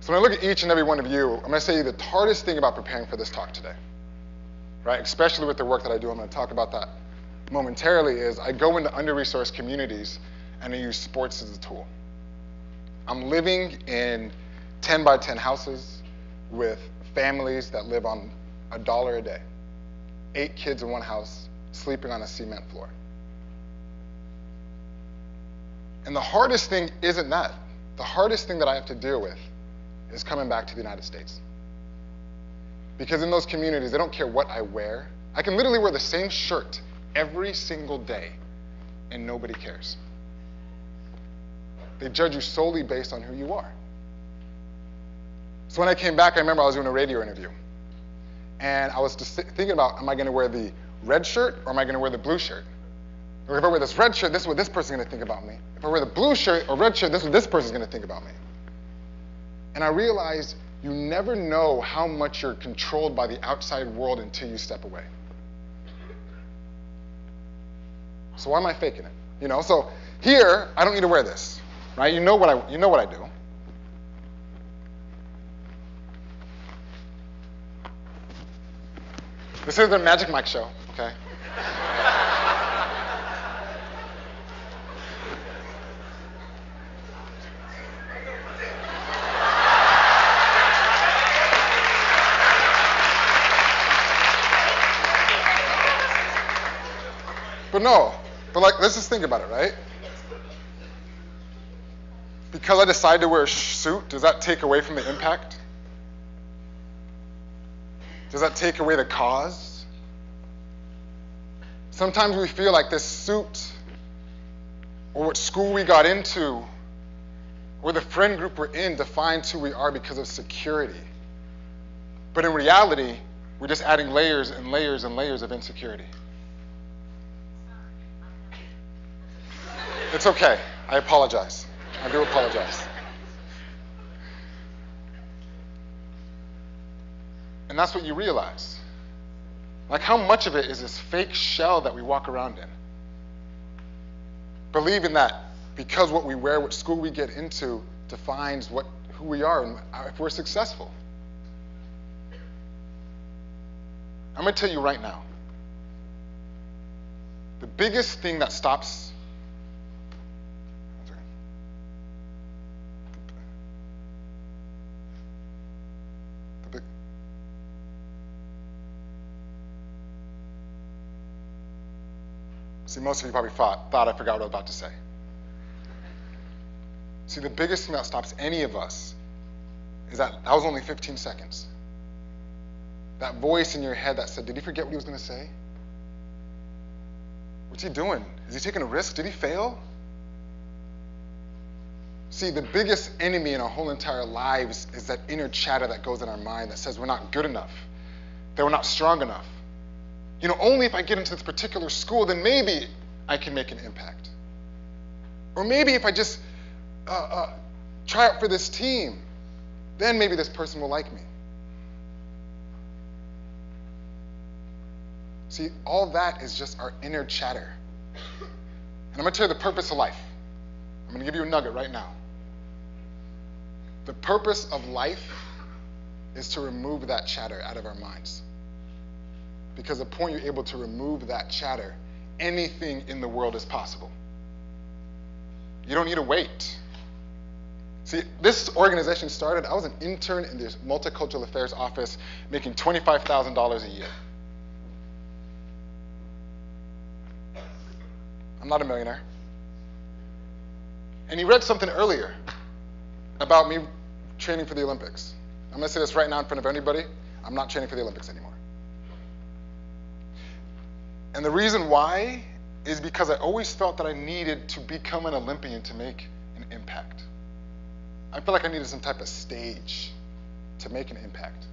So when I look at each and every one of you, I'm going to say the hardest thing about preparing for this talk today, right, especially with the work that I do, I'm going to talk about that momentarily, is I go into under-resourced communities and I use sports as a tool. I'm living in 10 by 10 houses with families that live on $1 a day. 8 kids in one house, sleeping on a cement floor. And the hardest thing isn't that. The hardest thing that I have to deal with is coming back to the United States. Because in those communities, they don't care what I wear. I can literally wear the same shirt every single day, and nobody cares. They judge you solely based on who you are. So when I came back, I remember I was doing a radio interview. And I was just thinking about, am I going to wear the red shirt or am I going to wear the blue shirt? Or if I wear this red shirt, this is what this person's going to think about me. If I wear the blue shirt or red shirt, this is what this person's going to think about me. And I realized you never know how much you're controlled by the outside world until you step away. So why am I faking it? You know, so here, I don't need to wear this, right? You know what I do. This is the Magic Mike show, okay? But let's just think about it, right? Because I decided to wear a suit, does that take away from the impact? Does that take away the cause? Sometimes we feel like this suit, or what school we got into, or the friend group we're in defines who we are because of security. But in reality, we're just adding layers and layers and layers of insecurity. It's okay. I apologize. I do apologize. And that's what you realize. Like, how much of it is this fake shell that we walk around in? Believing that because what we wear, what school we get into, defines who we are and if we're successful. I'm going to tell you right now, the biggest thing that stops See, most of you probably thought I forgot what I was about to say. See, the biggest thing that stops any of us is that was only 15 seconds. That voice in your head that said, did he forget what he was going to say? What's he doing? Is he taking a risk? Did he fail? See, the biggest enemy in our whole entire lives is that inner chatter that goes in our mind that says we're not good enough, that we're not strong enough. You know, only if I get into this particular school, then maybe I can make an impact. Or maybe if I just try out for this team, then maybe this person will like me. See, all that is just our inner chatter. And I'm going to tell you the purpose of life. I'm going to give you a nugget right now. The purpose of life is to remove that chatter out of our minds. Because the point you're able to remove that chatter, anything in the world is possible. You don't need to wait. See, this organization started, I was an intern in the Multicultural Affairs office making $25,000 a year. I'm not a millionaire. And you read something earlier about me training for the Olympics. I'm going to say this right now in front of anybody. I'm not training for the Olympics anymore. And the reason why is because I always felt that I needed to become an Olympian to make an impact. I felt like I needed some type of stage to make an impact.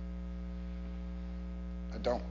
I don't.